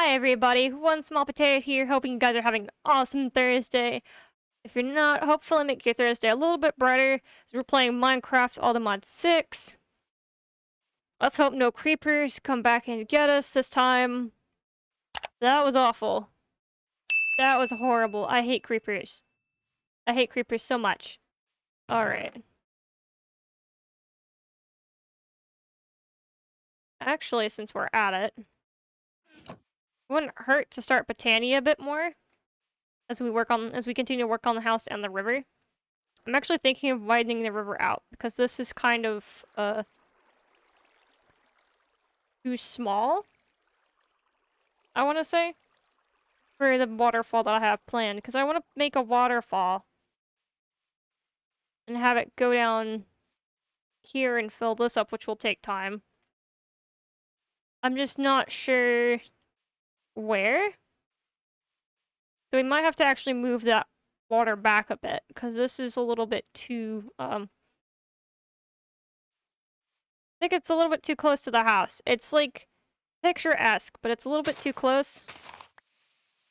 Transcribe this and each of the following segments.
Hi everybody, 1SmolPot8o here, hoping you guys are having an awesome Thursday. If you're not, hopefully make your Thursday a little bit brighter, as we're playing Minecraft All the Mod 6. Let's hope no creepers come back and get us this time. That was awful. That was horrible. I hate creepers. I hate creepers so much. Alright. Actually, since we're at it, wouldn't hurt to start Botania a bit more as we continue to work on the house and the river. I'm actually thinking of widening the river out because this is kind of too small, I want to say, for the waterfall that I have planned, because I want to make a waterfall and have it go down here and fill this up, which will take time. I'm just not sure where. So we might have to actually move that water back a bit, because this is a little bit too, I think it's a little bit too close to the house. It's like picturesque, but it's a little bit too close.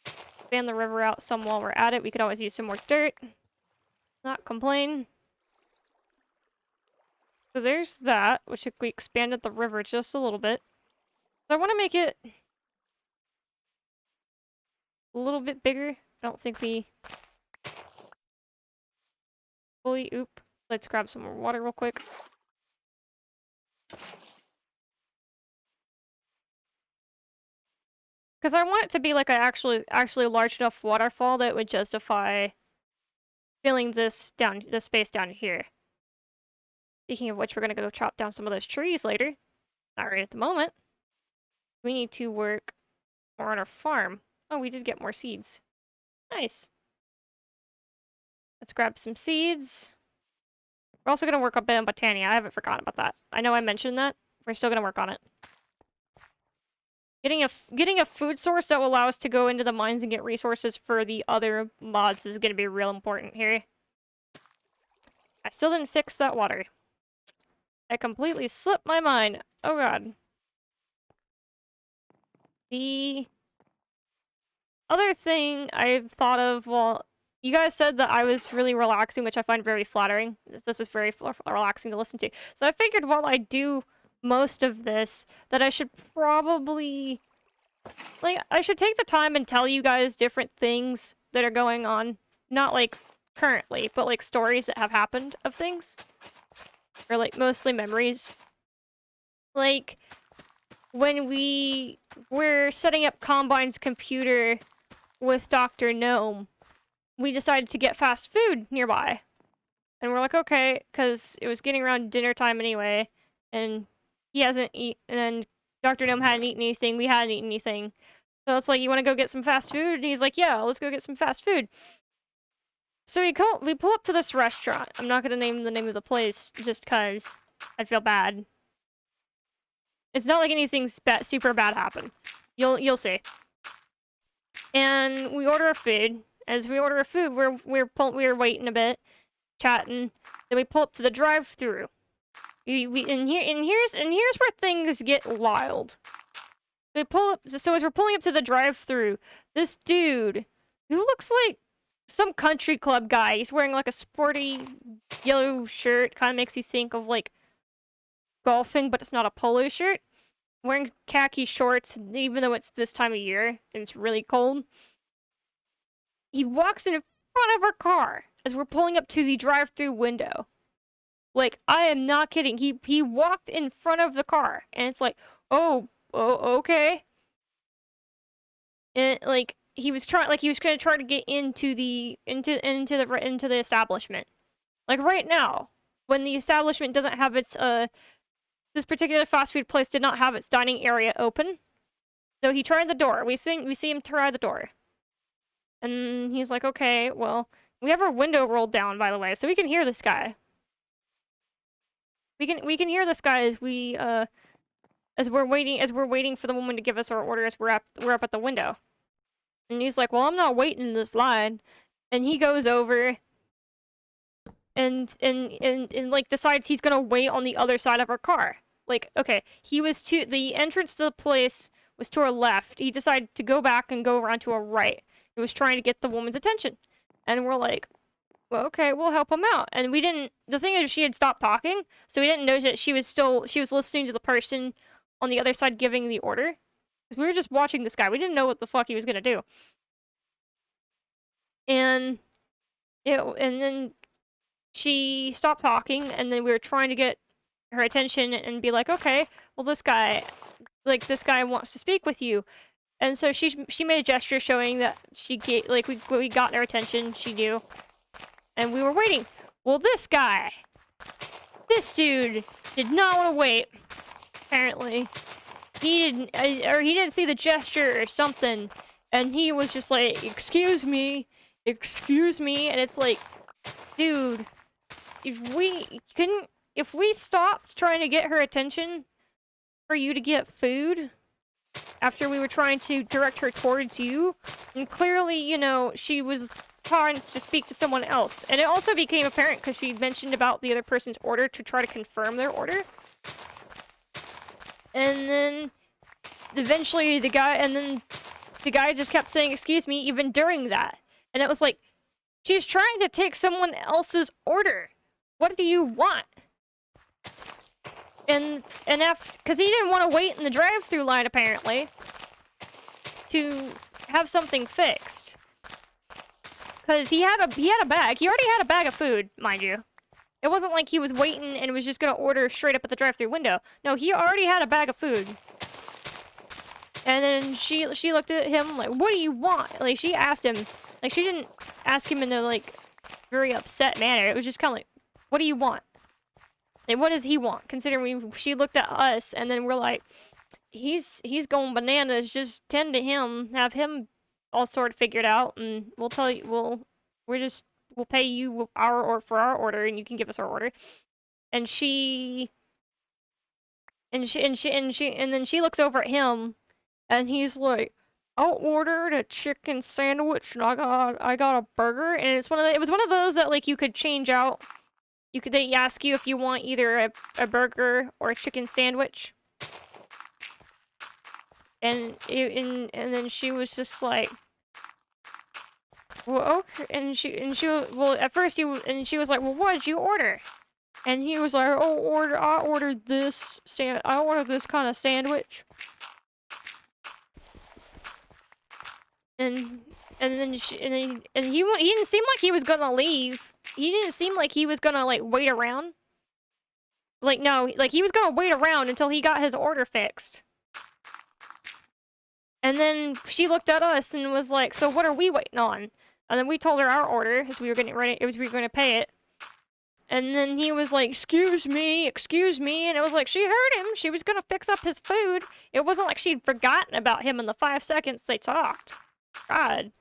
Expand the river out some while we're at it. We could always use some more dirt. Not complain. So there's that, which if we expanded the river just a little bit. So I want to make it a little bit bigger. I don't think we fully... Oop. Let's grab some more water real quick. Because I want it to be like a actually large enough waterfall that would justify filling this space down here. Speaking of which, we're gonna go chop down some of those trees later. Not right at the moment. We need to work more on our farm. Oh, we did get more seeds. Nice. Let's grab some seeds. We're also gonna work a bit on Botania. I haven't forgotten about that. I know I mentioned that. We're still gonna work on it. Getting a food source that will allow us to go into the mines and get resources for the other mods is gonna be real important here. I still didn't fix that water. I completely slipped my mind. Oh god. The other thing I've thought of, well, you guys said that I was really relaxing, which I find very flattering. This is very relaxing to listen to. So I figured while I do most of this, that I should probably... like, I should take the time and tell you guys different things that are going on. Not, like, currently, but, like, stories that have happened of things. Or, like, mostly memories. Like, when we were setting up Combine's computer with Dr. Gnome, we decided to get fast food nearby. And we're like, okay, because it was getting around dinner time anyway, and he hasn't eaten, and Dr. Gnome hadn't eaten anything, we hadn't eaten anything. So it's like, you want to go get some fast food? And he's like, yeah, let's go get some fast food. So we pull up to this restaurant. I'm not going to name the name of the place, just because I'd feel bad. It's not like anything super bad happened. You'll see. And we order a food. As we order a food, we're waiting a bit, chatting. Then we pull up to the drive-thru. And here's where things get wild. We pull up. So as we're pulling up to the drive-thru, this dude who looks like some country club guy. He's wearing like a sporty yellow shirt. Kind of makes you think of like golfing, but it's not a polo shirt. Wearing khaki shorts, even though it's this time of year and it's really cold. He walks in front of our car as we're pulling up to the drive-thru window. Like, I am not kidding. He walked in front of the car, and it's like, oh, okay. And like he was gonna try to get into the establishment. Like right now, when the establishment doesn't have its this particular fast food place did not have its dining area open. So he tried the door. We see him try the door. And he's like, okay, well, we have our window rolled down, by the way, so we can hear this guy. We can hear this guy as we're waiting for the woman to give us our order as we're up at the window. And he's like, well, I'm not waiting in this line. And he goes over and like decides he's gonna wait on the other side of our car. Like, okay, the entrance to the place was to our left. He decided to go back and go around to our right. He was trying to get the woman's attention. And we're like, well, okay, we'll help him out. And we didn't, the thing is, she had stopped talking, so we didn't know that she was listening to the person on the other side giving the order. Because we were just watching this guy. We didn't know what the fuck he was gonna do. And then she stopped talking, and then we were trying to get her attention and be like, okay, well, this guy wants to speak with you. And so she made a gesture showing that we got her attention. She knew. And we were waiting. Well, this dude did not want to wait. Apparently. He didn't see the gesture or something. And he was just like, excuse me. And it's like, dude, if we stopped trying to get her attention for you to get food after we were trying to direct her towards you, and clearly, you know, she was trying to speak to someone else. And it also became apparent because she mentioned about the other person's order to try to confirm their order. And then eventually the guy just kept saying, excuse me, even during that. And it was like, she's trying to take someone else's order. What do you want? And because he didn't want to wait in the drive-thru line, apparently, to have something fixed. Because he had a bag. He already had a bag of food, mind you. It wasn't like he was waiting and was just gonna order straight up at the drive-thru window. No, he already had a bag of food. And then she looked at him like, what do you want? Like, she asked him. Like, she didn't ask him in a, like, very upset manner. It was just kind of like, what do you want? Like, what does he want? Considering she looked at us, and then we're like, he's going bananas. Just tend to him. Have him all sort of figured out, and we'll tell you, we'll pay you for our order, and you can give us our order. And then she looks over at him, and he's like, I ordered a chicken sandwich, and I got a burger, and it was one of those that, like, you could change out. They ask you if you want either a burger or a chicken sandwich. And then she was just like, well, okay. Well, at first she was like, well, what did you order? And he was like, oh, I ordered this kind of sandwich. And he didn't seem like he was gonna leave. He didn't seem like he was gonna, like, wait around. Like, no, like, he was gonna wait around until he got his order fixed. And then she looked at us and was like, so what are we waiting on? And then we told her our order, as we were getting ready, we were gonna pay it. And then he was like, excuse me, and it was like, she heard him, she was gonna fix up his food. It wasn't like she'd forgotten about him in the 5 seconds they talked. God.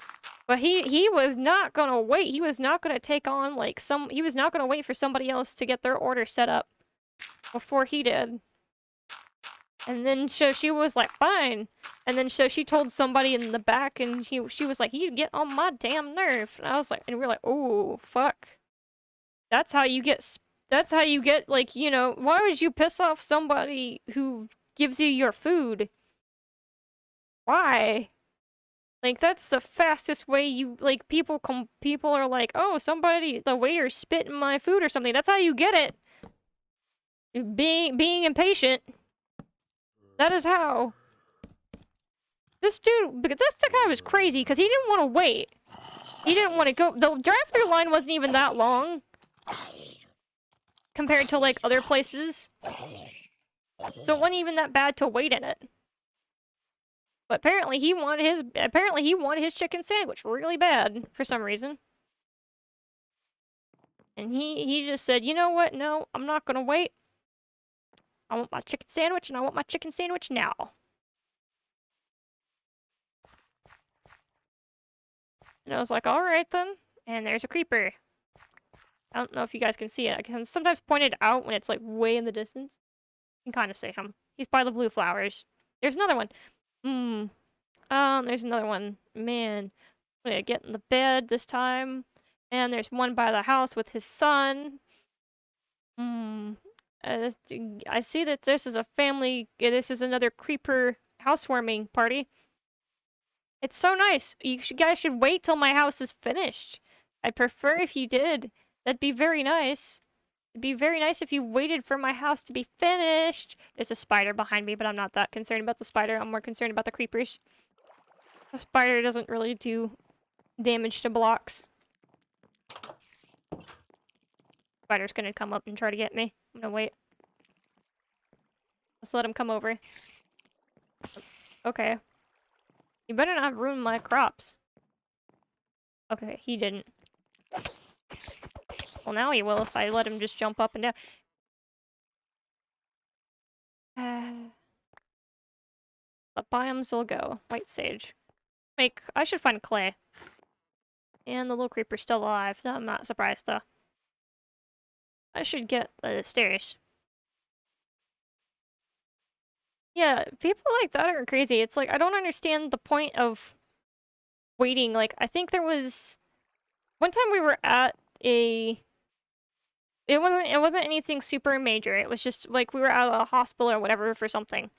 But he was not gonna wait. He was not gonna take on, like, he was not gonna wait for somebody else to get their order set up before he did. And then so she was like, fine. And then so she told somebody in the back, and she was like, you get on my damn nerve. And I was like, and we were like, oh, fuck. That's how you get, like, you know, why would you piss off somebody who gives you your food? Why? Like, that's the fastest way you, like, people are like, oh, the waiter spit in my food or something. That's how you get it. Being impatient. That is how. This guy was crazy, because he didn't want to wait. He didn't want to go. The drive-thru line wasn't even that long. Compared to, like, other places. So it wasn't even that bad to wait in it. But apparently he wanted his chicken sandwich really bad for some reason. And he just said, you know what? No, I'm not gonna wait. I want my chicken sandwich, and I want my chicken sandwich now. And I was like, alright then. And there's a creeper. I don't know if you guys can see it. I can sometimes point it out when it's, like, way in the distance. You can kind of see him. He's by the blue flowers. There's another one. There's another one. Man. I'm gonna get in the bed this time. And there's one by the house with his son. I see that this is a family. This is another creeper housewarming party. It's so nice. Guys should wait till my house is finished. I'd prefer if you did. That'd be very nice. It'd be very nice if you waited for my house to be finished. There's a spider behind me, but I'm not that concerned about the spider. I'm more concerned about the creepers. The spider doesn't really do damage to blocks. Spider's gonna come up and try to get me. I'm gonna wait. Let's let him come over. Okay. You better not ruin my crops. Okay, he didn't. Well, now he will if I let him just jump up and down. The biomes will go. White sage. I should find clay. And the little creeper's still alive. No, I'm not surprised, though. I should get the stairs. Yeah, people like that are crazy. It's like, I don't understand the point of waiting. Like, I think there was... One time we were at a... It wasn't anything super major. It was just, like, we were at a hospital or whatever for something.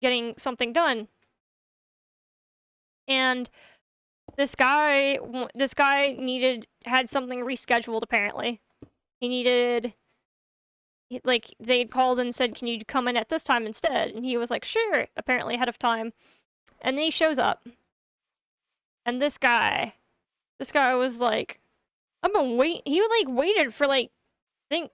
Getting something done. And this guy had something rescheduled, apparently. He needed... Like, they had called and said, can you come in at this time instead? And he was like, sure, apparently ahead of time. And then he shows up. And this guy was like, I'm gonna wait. He, like, waited for, like, I think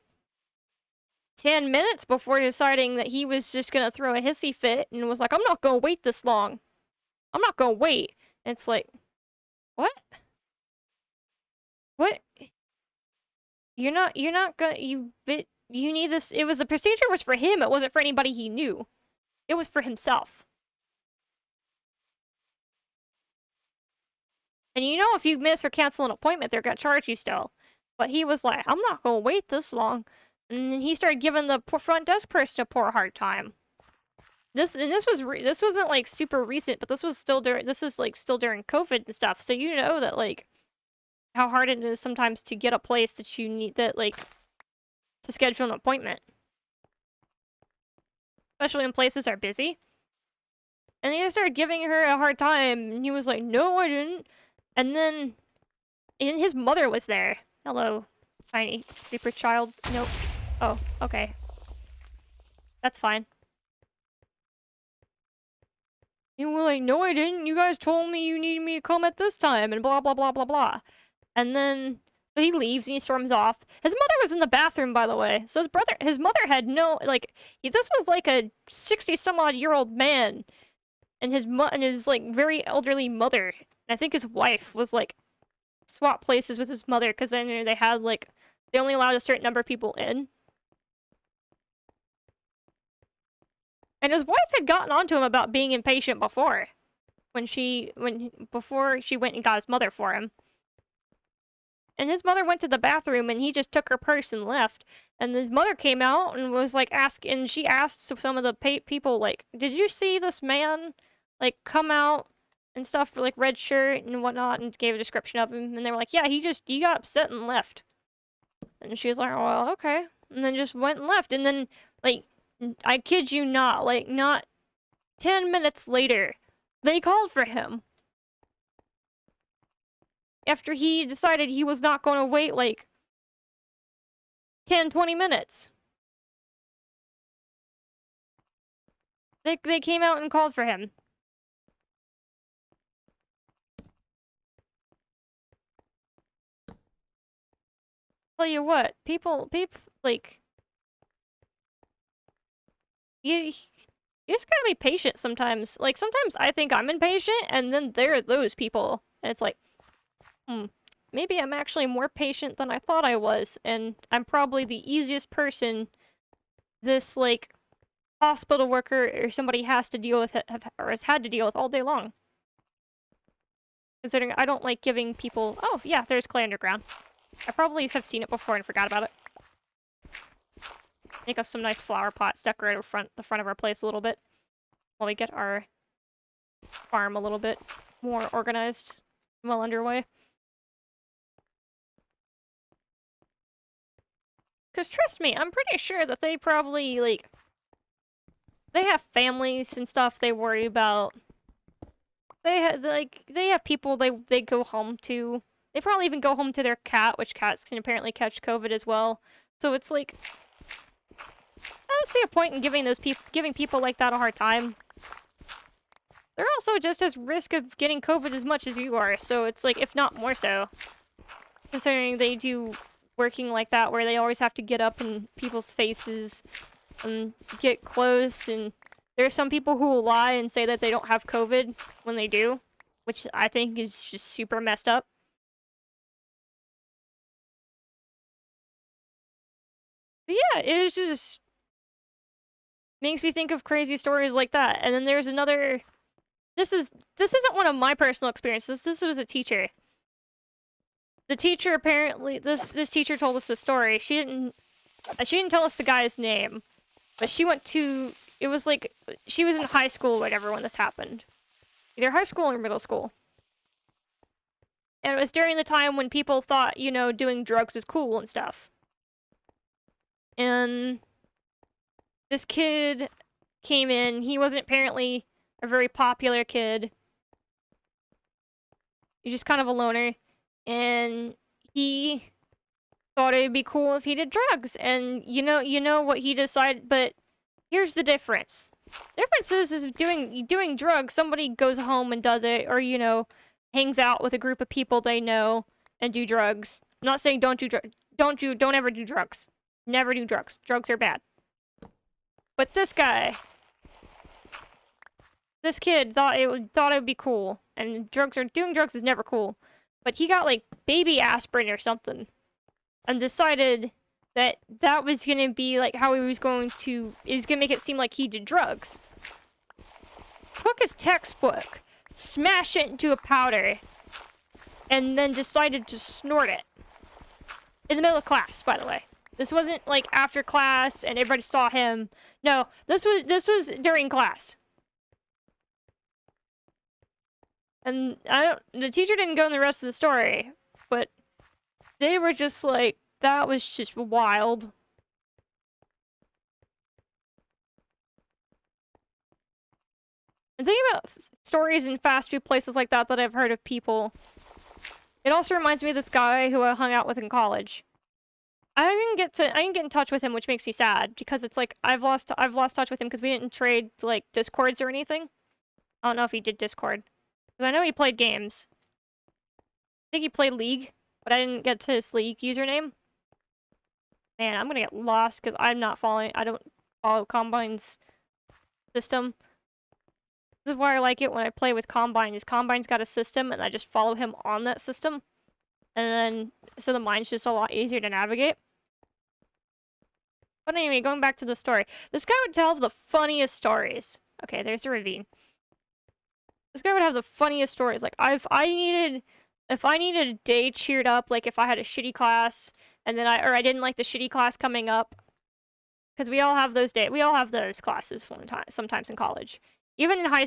10 minutes before deciding that he was just gonna throw a hissy fit and was like, I'm not gonna wait this long. I'm not gonna wait. And it's like, what? What? You're not gonna, you need this. The procedure was for him. It wasn't for anybody he knew. It was for himself. And you know, if you miss or cancel an appointment, they're gonna charge you still. But he was like, I'm not gonna wait this long. And then he started giving the front desk person a poor hard time. This wasn't like super recent, but this is still during COVID and stuff. So you know that, like, how hard it is sometimes to get a place that you need, that, like, to schedule an appointment. Especially when places are busy. And they started giving her a hard time, and he was like, no, I didn't. And then his mother was there. Hello, tiny creeper child. Nope. Oh, okay. That's fine. You were like, no, I didn't. You guys told me you needed me to come at this time, and blah, blah, blah, blah, blah. And then... So he leaves and he storms off. His mother was in the bathroom, by the way. So his mother had no, like, this was like a 60-some-odd-year-old man. And his like, very elderly mother. I think his wife was, like, swap places with his mother, because then they had, like, they only allowed a certain number of people in. And his wife had gotten onto him about being impatient before. Before she went and got his mother for him. And his mother went to the bathroom, and he just took her purse and left. And his mother came out and was like, she asked some of the people, like, did you see this man, like, come out and stuff for, like, red shirt and whatnot, and gave a description of him. And they were like, yeah, he got upset and left. And she was like, well, okay. And then just went and left. And then, like, I kid you not, like, not 10 minutes later, they called for him. After he decided he was not going to wait, like, 10, 20 minutes. They came out and called for him. Tell you what, people, like... You just gotta be patient sometimes. Like, sometimes I think I'm impatient, and then there are those people. And it's like... maybe I'm actually more patient than I thought I was, and I'm probably the easiest person this, like, hospital worker or somebody has to deal with or has had to deal with all day long. Considering I don't like giving people... Oh, yeah, there's clay underground. I probably have seen it before and forgot about it. Make us some nice flower pots, decorate the front of our place a little bit, while we get our farm a little bit more organized, well underway. Because trust me, I'm pretty sure that they probably, like... they have families and stuff they worry about. They have people they go home to. They probably even go home to their cat, which cats can apparently catch COVID as well. So it's like, I don't see a point in giving people like that a hard time. They're also just as risk of getting COVID as much as you are, so it's like, if not more so. Considering they do working like that, where they always have to get up in people's faces and get close, and there's some people who will lie and say that they don't have COVID when they do, which I think is just super messed up. But yeah, it was just makes me think of crazy stories like that. And then there's another. This isn't one of my personal experiences. This was a teacher. The teacher apparently this teacher told us a story. She didn't tell us the guy's name, but she went to. It was like she was in high school or whatever when this happened, either high school or middle school. And it was during the time when people thought, you know, doing drugs was cool and stuff. And this kid came in. He wasn't apparently a very popular kid. He's just kind of a loner. And he thought it'd be cool if he did drugs. And you know what he decided, but here's the difference. The difference is doing drugs, somebody goes home and does it, or, you know, hangs out with a group of people they know and do drugs. I'm not saying don't ever do drugs. Never do drugs. Drugs are bad. But this kid thought it would be cool, and doing drugs is never cool. But he got like baby aspirin or something, and decided that was gonna be like how he was gonna make it seem like he did drugs. Took his textbook, smashed it into a powder, and then decided to snort it. In the middle of class, by the way. This wasn't like after class and everybody saw him. No, this was during class. And the teacher didn't go in the rest of the story, but they were just like, that was just wild. And thinking about stories in fast food places like that I've heard of people, it also reminds me of this guy who I hung out with in college. I didn't get in touch with him, which makes me sad, because it's like I've lost touch with him because we didn't trade like Discords or anything. I don't know if he did Discord, because I know he played games. I think he played League, but I didn't get to his League username. Man, I'm gonna get lost because I don't follow Combine's system. This is why I like it when I play with Combine, is Combine's got a system and I just follow him on that system. And then, so the mine's just a lot easier to navigate. But anyway, going back to the story. This guy would tell the funniest stories. Okay, there's the ravine. This guy would have the funniest stories. Like, if I needed a day cheered up, like if I had a shitty class, and then I didn't like the shitty class coming up. Because we all have those classes sometimes in college. Even in high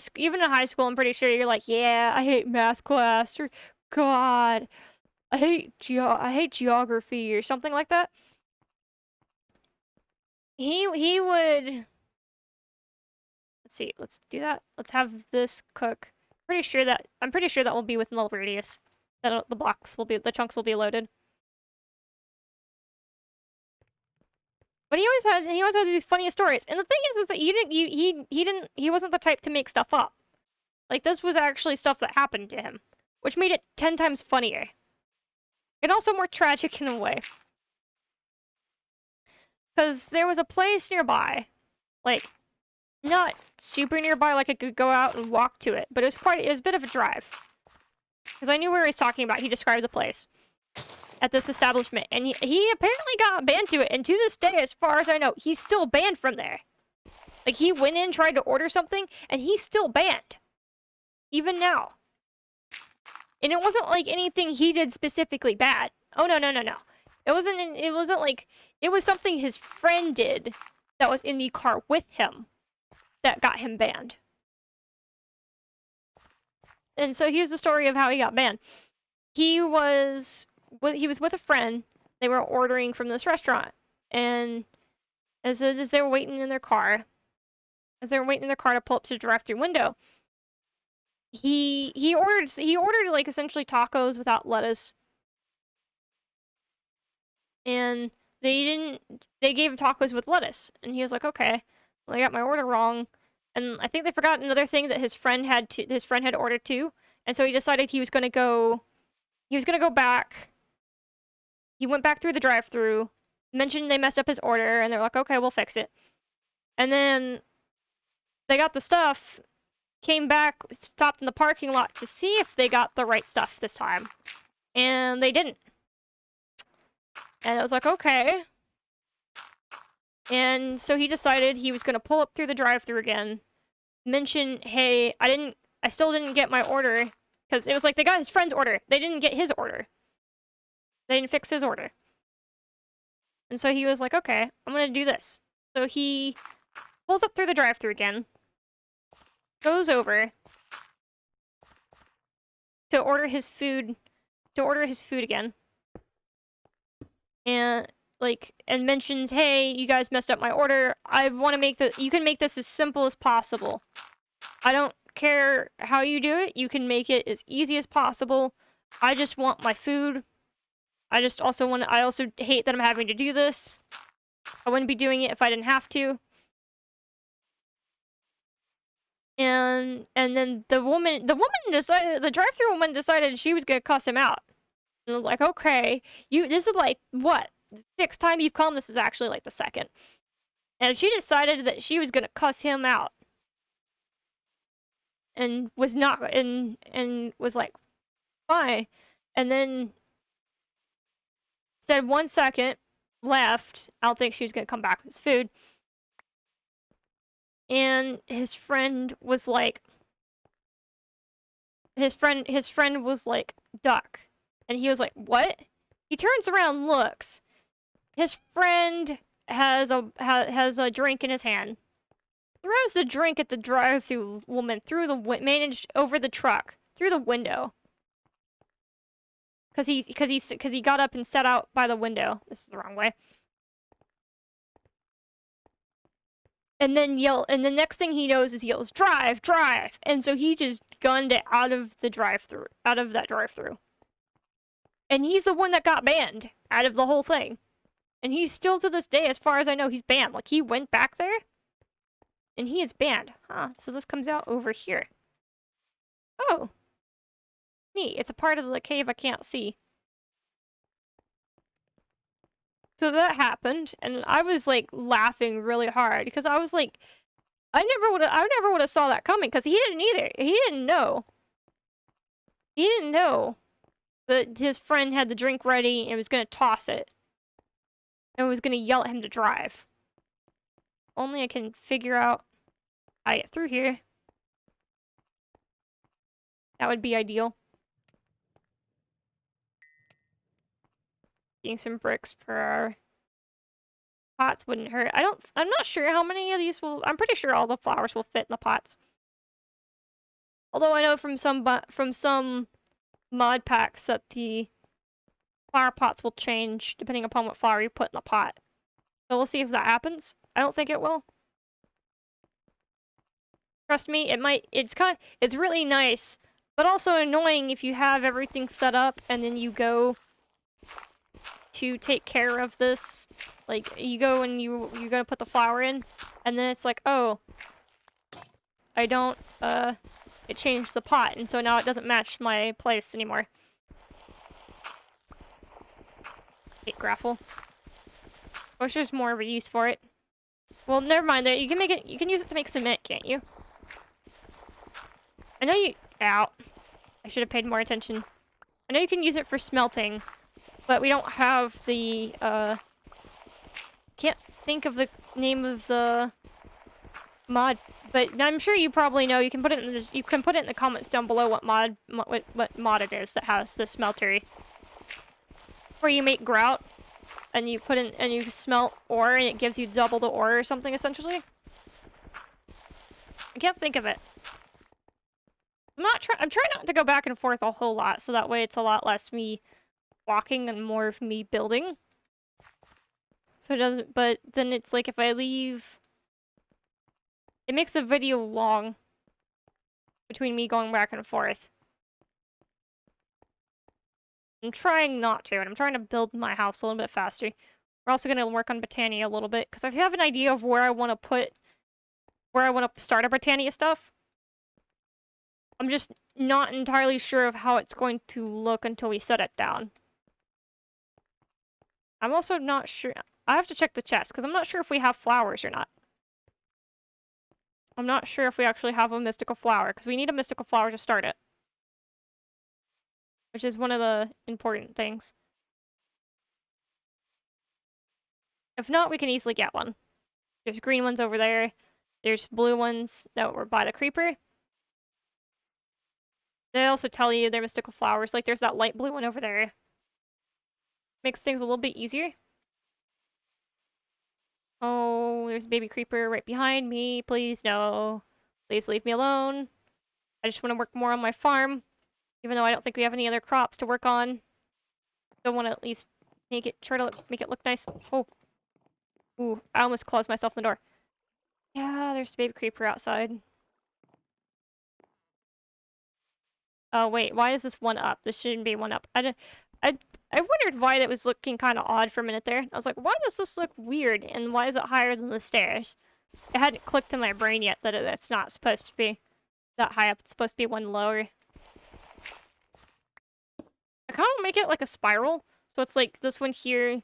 school, I'm pretty sure you're like, yeah, I hate math class, or God, I hate geography, or something like that. He would. Let's see. Let's do that. Let's have this cook. I'm pretty sure that will be within the radius. That the chunks will be loaded. But he always had these funniest stories. And the thing is that he wasn't the type to make stuff up. Like, this was actually stuff that happened to him, which made it 10 times funnier. And also more tragic in a way. Because there was a place nearby, like, not super nearby, like I could go out and walk to it, but it was a bit of a drive. Because I knew where he was talking about. He described the place at this establishment, and he apparently got banned to it, and to this day, as far as I know, he's still banned from there. Like, he went in, tried to order something, and he's still banned. Even now. And it wasn't like anything he did specifically bad. Oh, no. It wasn't like, it was something his friend did that was in the car with him that got him banned. And so here's the story of how he got banned. He was with a friend. They were ordering from this restaurant. And as they were waiting in their car, as they were waiting in their car to pull up to the drive-thru window. He ordered like essentially tacos without lettuce. And they gave him tacos with lettuce. And he was like, okay, well, I got my order wrong. And I think they forgot another thing that his friend had ordered too. And so he decided he was gonna go back. He went back through the drive-thru, mentioned they messed up his order, and they're like, okay, we'll fix it. And then they got the stuff, came back, stopped in the parking lot to see if they got the right stuff this time. And they didn't. And I was like, okay. And so he decided he was going to pull up through the drive-thru again, mention, hey, I still didn't get my order. Because it was like they got his friend's order. They didn't get his order. They didn't fix his order. And so he was like, okay, I'm going to do this. So he pulls up through the drive-thru again, goes over to order his food again. And mentions, hey, you guys messed up my order. I want to you can make this as simple as possible. I don't care how you do it. You can make it as easy as possible. I just want my food. I also hate that I'm having to do this. I wouldn't be doing it if I didn't have to. And then the drive-thru woman decided she was gonna cuss him out. And I was like, okay, this is like, what? The 6th time you've come? This is actually like the 2nd. And she decided that she was gonna cuss him out. And was like, fine. And then said 1 second, left. I don't think she was gonna come back with his food. And his friend was like, duck. And he was like, what? He turns around, looks. His friend has a drink in his hand. Throws the drink at the drive-thru woman over the truck, through the window. Cause he got up and sat out by the window. This is the wrong way. And then the next thing he knows is he yells, drive, drive! And so he just gunned it out of that drive-thru. And he's the one that got banned out of the whole thing. And he's still, to this day, as far as I know, he's banned. Like, he went back there, and he is banned. Huh, so this comes out over here. Oh. Neat, it's a part of the cave I can't see. So that happened, and I was, like, laughing really hard, because I was like, I never would have saw that coming, because he didn't either. He didn't know. He didn't know that his friend had the drink ready and was gonna toss it. And was gonna yell at him to drive. Only I can figure out how to get through here. That would be ideal. Getting some bricks for our pots wouldn't hurt. I'm not sure how many of these I'm pretty sure all the flowers will fit in the pots. Although I know from some mod packs that the flower pots will change depending upon what flower you put in the pot. So we'll see if that happens. I don't think it will. Trust me, it might. It's really nice, but also annoying if you have everything set up and then you go to take care of this. Like, you go and you're gonna put the flower in, and then it's like, oh, I don't, it changed the pot, and so now it doesn't match my place anymore. Hate gravel. Wish there's more of a use for it. Well, never mind that. You can use it to make cement, can't you? I know you... Ow. I should have paid more attention. I know you can use it for smelting, but we don't have the, can't think of the name of the mod, but I'm sure you probably know. You can put it in the comments down below what mod it is that has the smeltery. Where you make grout, and you put in, and you smelt ore, and it gives you double the ore or something, essentially. I can't think of it. I'm trying not to go back and forth a whole lot, so that way it's a lot less me walking and more of me building. So it doesn't, but then it's like if I leave it makes the video long between me going back and forth. I'm trying not to, and I'm trying to build my house a little bit faster. We're also going to work on Botania a little bit, because I have an idea of where I want to start a Botania stuff. I'm just not entirely sure of how it's going to look until we set it down. I'm also not sure. I have to check the chest, because I'm not sure if we have flowers or not. I'm not sure if we actually have a mystical flower, because we need a mystical flower to start it. Which is one of the important things. If not, we can easily get one. There's green ones over there. There's blue ones that were by the creeper. They also tell you they're mystical flowers. Like, there's that light blue one over there. Makes things a little bit easier. Oh, there's a baby creeper right behind me. Please, no. Please leave me alone. I just want to work more on my farm. Even though I don't think we have any other crops to work on. Still want to at least try to make it look nice. Oh. Ooh, I almost closed myself in the door. Yeah, there's the baby creeper outside. Oh, wait, why is this one up? This shouldn't be one up. I wondered why that was looking kind of odd for a minute there. I was like, why does this look weird? And why is it higher than the stairs? It hadn't clicked in my brain yet that it's not supposed to be that high up. It's supposed to be one lower. I kind of make it like a spiral. So it's like this one here,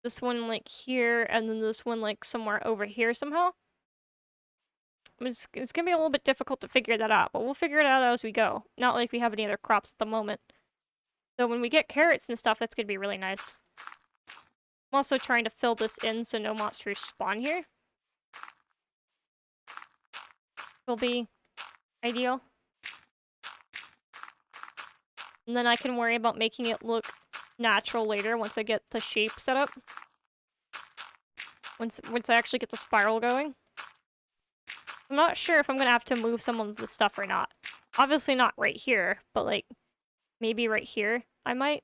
this one like here, and then this one like somewhere over here somehow. It's gonna be a little bit difficult to figure that out, but we'll figure it out as we go. Not like we have any other crops at the moment. So when we get carrots and stuff, that's gonna be really nice. I'm also trying to fill this in so no monsters spawn here. Will be ideal. And then I can worry about making it look natural later once I get the shape set up. Once I actually get the spiral going. I'm not sure if I'm gonna have to move some of the stuff or not. Obviously not right here, but like, maybe right here, I might.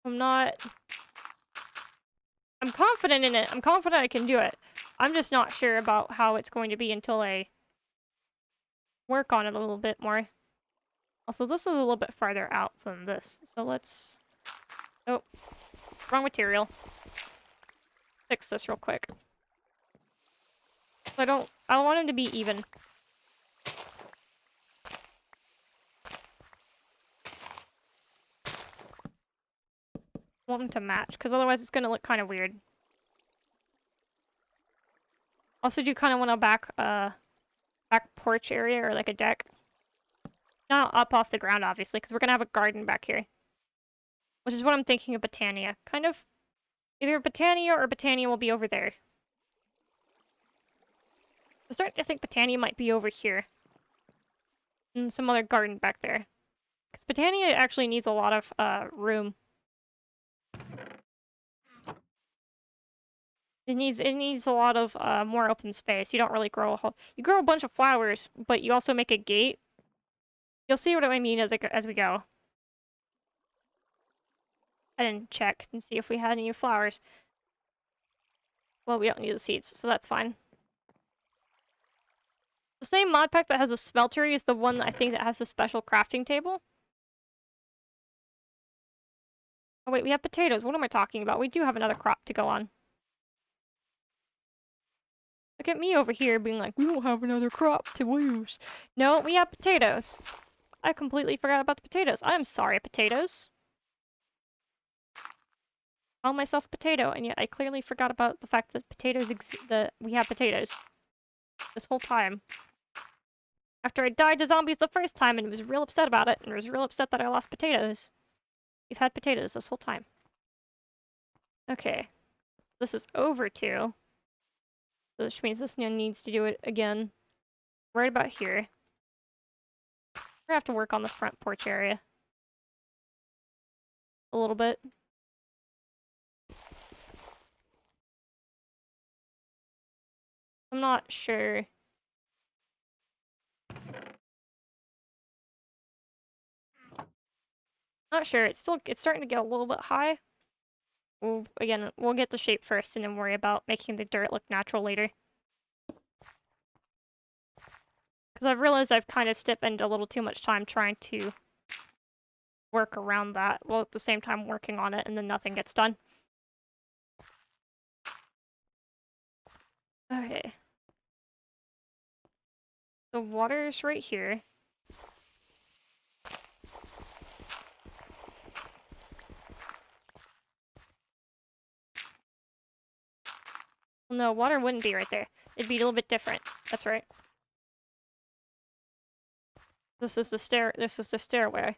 I'm confident in it. I'm confident I can do it. I'm just not sure about how it's going to be until I work on it a little bit more. Also, this is a little bit farther out than this, so let's... Oh, wrong material. Fix this real quick. I want him to be even. I want him to match, because otherwise it's going to look kind of weird. Also do kind of want a back porch area, or like a deck. Not up off the ground, obviously, because we're going to have a garden back here. Which is what I'm thinking of Botania. Kind of. Either Botania or Botania will be over there. I'm starting to think Botania might be over here. And some other garden back there. Because Botania actually needs a lot of room. It needs a lot of more open space. You don't really grow a whole... You grow a bunch of flowers, but you also make a gate. You'll see what I mean as we go. I didn't check and see if we had any flowers. Well, we don't need the seeds, so that's fine. The same mod pack that has a smeltery is the one I think that has a special crafting table. Oh wait, we have potatoes. What am I talking about? We do have another crop to go on. Look at me over here being like, we don't have another crop to use. No, we have potatoes. I completely forgot about the potatoes. I'm sorry, potatoes. Call myself a potato, and yet I clearly forgot about the fact that we have potatoes. This whole time. After I died to zombies the first time and was real upset about it, and was real upset that I lost potatoes. We've had potatoes this whole time. Okay. This is over 2. Which means this one needs to do it again. Right about here. We're gonna have to work on this front porch area. A little bit. I'm not sure. Not sure. It's starting to get a little bit high. We'll get the shape first and then worry about making the dirt look natural later. Because I've realized I've kind of spent a little too much time trying to work around that, while at the same time working on it, and then nothing gets done. Okay. The water's right here. Well, no, water wouldn't be right there. It'd be a little bit different. That's right. This is the stairway.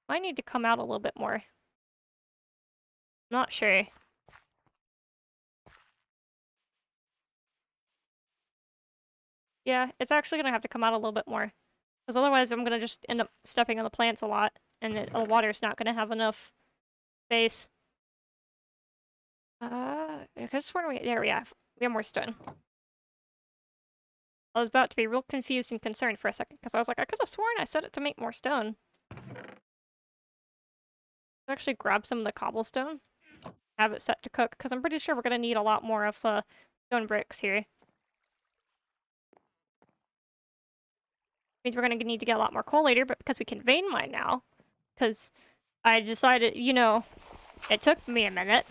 I need to come out a little bit more. Not sure. Yeah, it's actually gonna have to come out a little bit more. Because otherwise I'm gonna just end up stepping on the plants a lot, and the water's not gonna have enough space. Because where do we... There we have more stone. I was about to be real confused and concerned for a second, because I was like, I could have sworn I set it to make more stone. Actually grab some of the cobblestone, have it set to cook, because I'm pretty sure we're gonna need a lot more of the stone bricks here. Means we're gonna need to get a lot more coal later, but because we can vein mine now, because I decided, you know, it took me a minute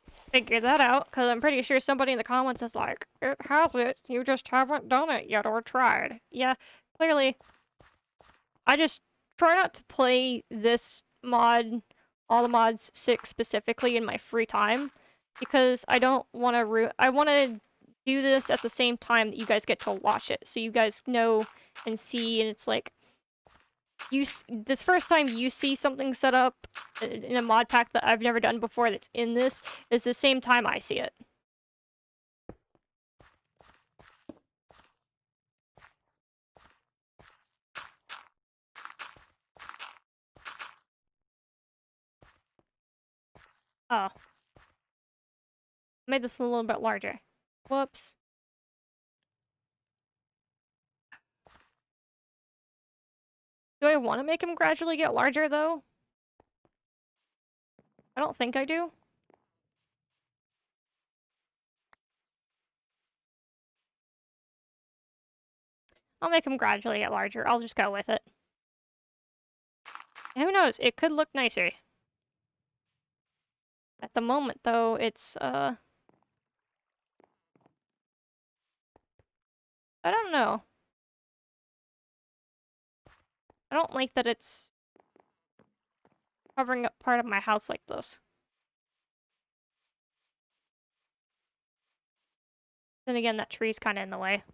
to figure that out, because I'm pretty sure somebody in the comments is like, it has it, you just haven't done it yet or tried. Yeah, clearly, I just try not to play this mod, all the mods 6 specifically in my free time, because I don't want to I want to do this at the same time that you guys get to watch it, so you guys know and see, and it's like, this first time you see something set up in a mod pack that I've never done before that's in this, is the same time I see it. Oh. Made this a little bit larger. Whoops. Do I want to make him gradually get larger, though? I don't think I do. I'll make him gradually get larger. I'll just go with it. Who knows? It could look nicer. At the moment, though, it's, I don't know. I don't like that it's covering up part of my house like this. Then again, that tree's kind of in the way.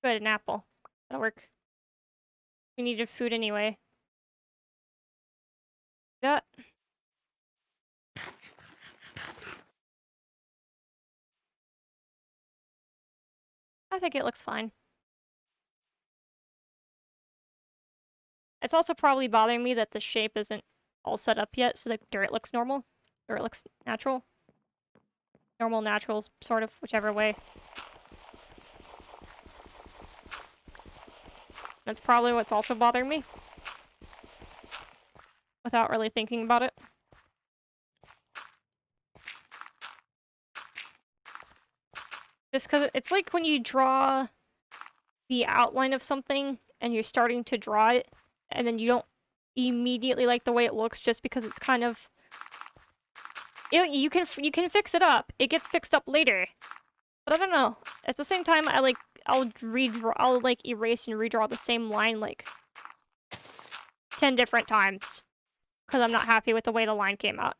Good, an apple. That'll work. We needed food anyway. That. I think it looks fine. It's also probably bothering me that the shape isn't all set up yet, so the dirt looks normal. Or it looks natural. Normal, natural, sort of, whichever way. That's probably what's also bothering me. Without really thinking about it. Just because it's like when you draw the outline of something and you're starting to draw it, and then you don't immediately like the way it looks just because it's kind of... You can fix it up. It gets fixed up later. But I don't know. At the same time, I'll erase and redraw the same line like 10 different times. Because I'm not happy with the way the line came out.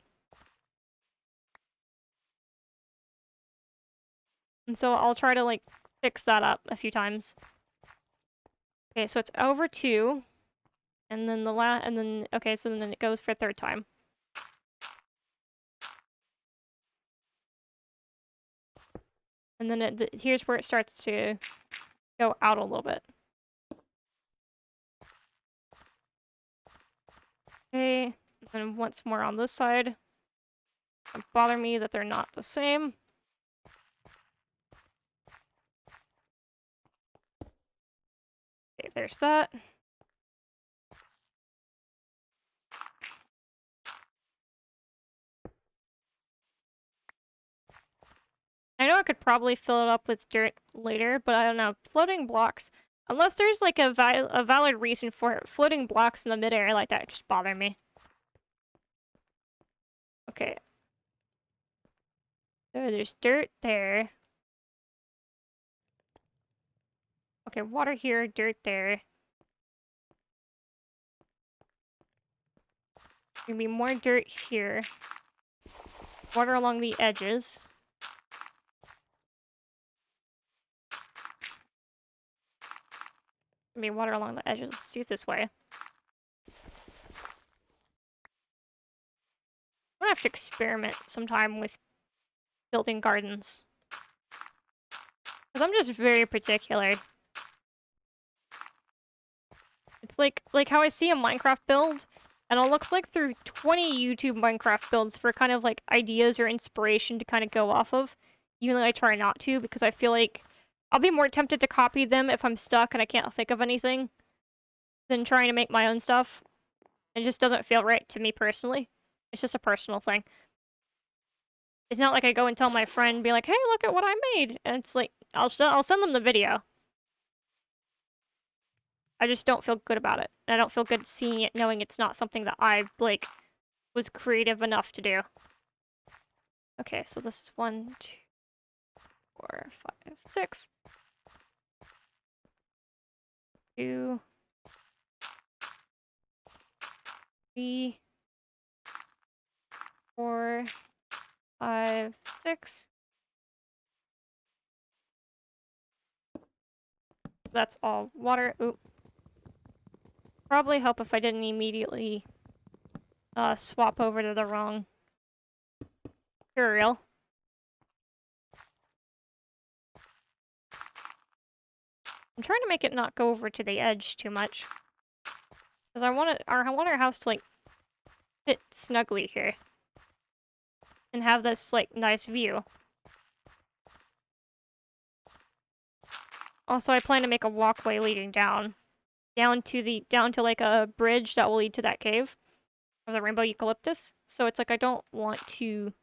And so I'll try to like fix that up a few times. Okay, so it's over 2. And then okay, so then it goes for a 3rd time. And then here's where it starts to go out a little bit. Okay, And once more on this side. Don't bother me that they're not the same. Okay, there's that. I know I could probably fill it up with dirt later, but I don't know. Floating blocks, unless there's like a valid reason for it, floating blocks in the midair like that just bother me. Okay. There's dirt there. Okay, water here, dirt there. Gonna be more dirt here. Water along the edges. Gonna be water along the edges. Let's do it this way. I'm gonna have to experiment sometime with building gardens. Because I'm just very particular. It's like how I see a Minecraft build, and I'll look like through 20 YouTube Minecraft builds for kind of like ideas or inspiration to kind of go off of, even though I try not to, because I feel like I'll be more tempted to copy them if I'm stuck and I can't think of anything than trying to make my own stuff. It just doesn't feel right to me personally. It's just a personal thing. It's not like I go and tell my friend, be like, hey, look at what I made. And it's like, I'll send them the video. I just don't feel good about it. And I don't feel good seeing it, knowing it's not something that I, like, was creative enough to do. Okay, so this is 1, 2, 4, 5, 6. 2, 3, 4, 5, 6. That's all water. Oop. Probably help if I didn't immediately swap over to the wrong material. I'm trying to make it not go over to the edge too much. Because I want our house to, like, fit snugly here. And have this, like, nice view. Also, I plan to make a walkway leading down to like a bridge that will lead to that cave of the rainbow eucalyptus. So it's like I don't want to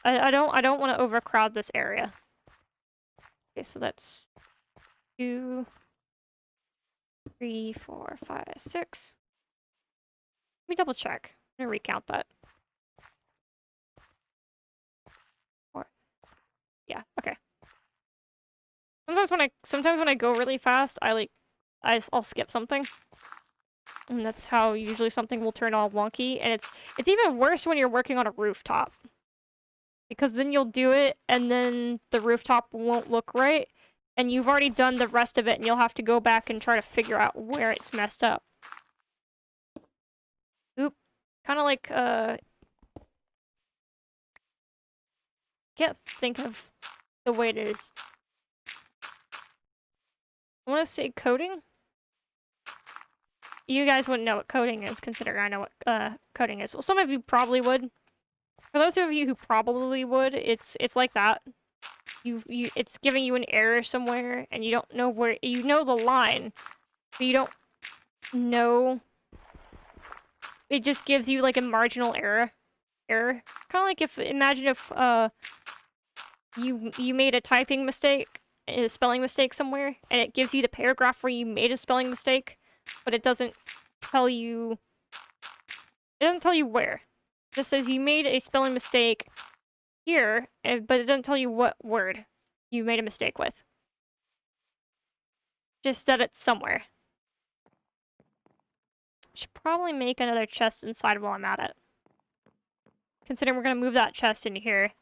I don't want to overcrowd this area. Okay, so that's 2, 3, 4, 5, 6. Let me double check. I'm gonna recount that. 4. Yeah, okay. Sometimes when I go really fast, I'll skip something. And that's how usually something will turn all wonky. And it's even worse when you're working on a rooftop. Because then you'll do it, and then the rooftop won't look right. And you've already done the rest of it, and you'll have to go back and try to figure out where it's messed up. Oop. Kind of like, can't think of the way it is. I want to say coding? You guys wouldn't know what coding is, considering I know what coding is. Well, some of you probably would. For those of you who probably would, it's like that. It's giving you an error somewhere, and you don't know where. You know the line, but you don't know. It just gives you like a marginal error. Kind of like imagine if you made a typing mistake, a spelling mistake somewhere, and it gives you the paragraph where you made a spelling mistake, but it doesn't tell you. It doesn't tell you where. It just says you made a spelling mistake here, but it doesn't tell you what word you made a mistake with. Just that it's somewhere. Should probably make another chest inside while I'm at it. Considering we're gonna move that chest into here,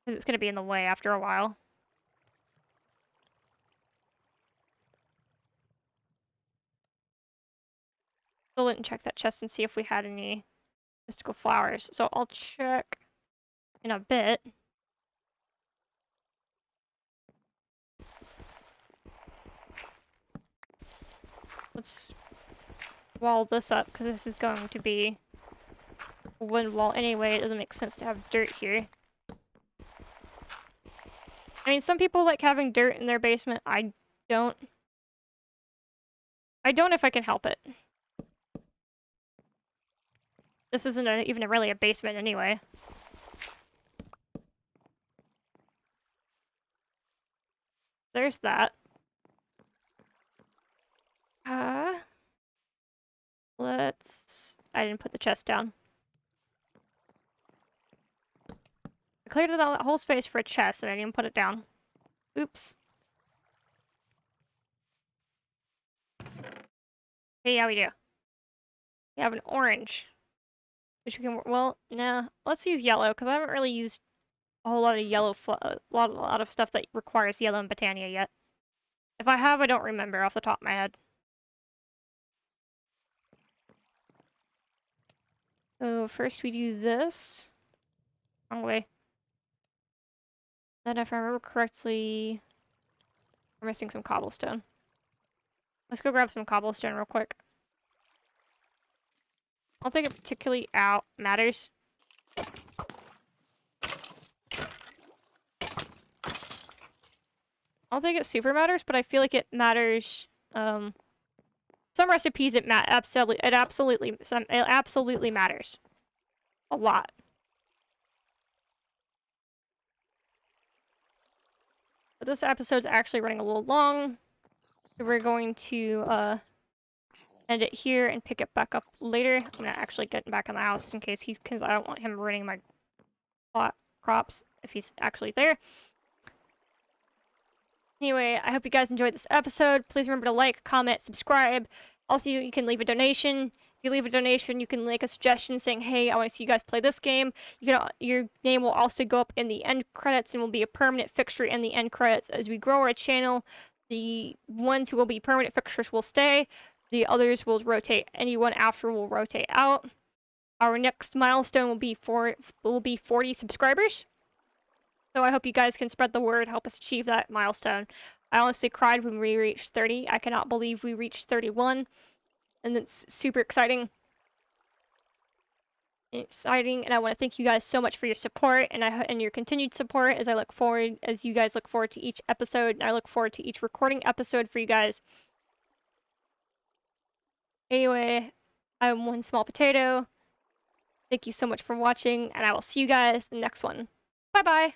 because it's gonna be in the way after a while. Still didn't check that chest and see if we had any mystical flowers, so I'll check in a bit. Let's wall this up, because this is going to be a wooden wall anyway. It doesn't make sense to have dirt here. I mean, some people like having dirt in their basement. I don't. I don't if I can help it. This isn't even really a basement anyway. There's that. Let's... I didn't put the chest down. I cleared out that whole space for a chest and I didn't put it down. Oops. Hey, how we do? We have an orange. Which we can... Well, nah. Let's use yellow, because I haven't really used a whole lot of yellow... a lot of stuff that requires yellow in Botania yet. If I have, I don't remember off the top of my head. So first we do this. Wrong way. Then if I remember correctly, we're missing some cobblestone. Let's go grab some cobblestone real quick. I don't think it particularly matters. I don't think it super matters, but I feel like it matters. Some recipes it absolutely matters. A lot. But this episode's actually running a little long. So we're going to end it here and pick it back up later. I'm gonna actually get back in the house in case because I don't want him ruining my crops if he's actually there. Anyway, I hope you guys enjoyed this episode. Please remember to like, comment, subscribe. Also, you can leave a donation. If you leave a donation, you can make a suggestion saying, hey, I want to see you guys play this game. Your name will also go up in the end credits and will be a permanent fixture in the end credits. As we grow our channel, the ones who will be permanent fixtures will stay. The others will rotate. Anyone after will rotate out. Our next milestone will be 40 subscribers. So I hope you guys can spread the word, help us achieve that milestone. I honestly cried when we reached 30. I cannot believe we reached 31. And it's super exciting. And I want to thank you guys so much for your support and your continued support as you guys look forward to each episode. And I look forward to each recording episode for you guys. Anyway, I'm 1SmolPot8o. Thank you so much for watching, and I will see you guys in the next one. Bye-bye!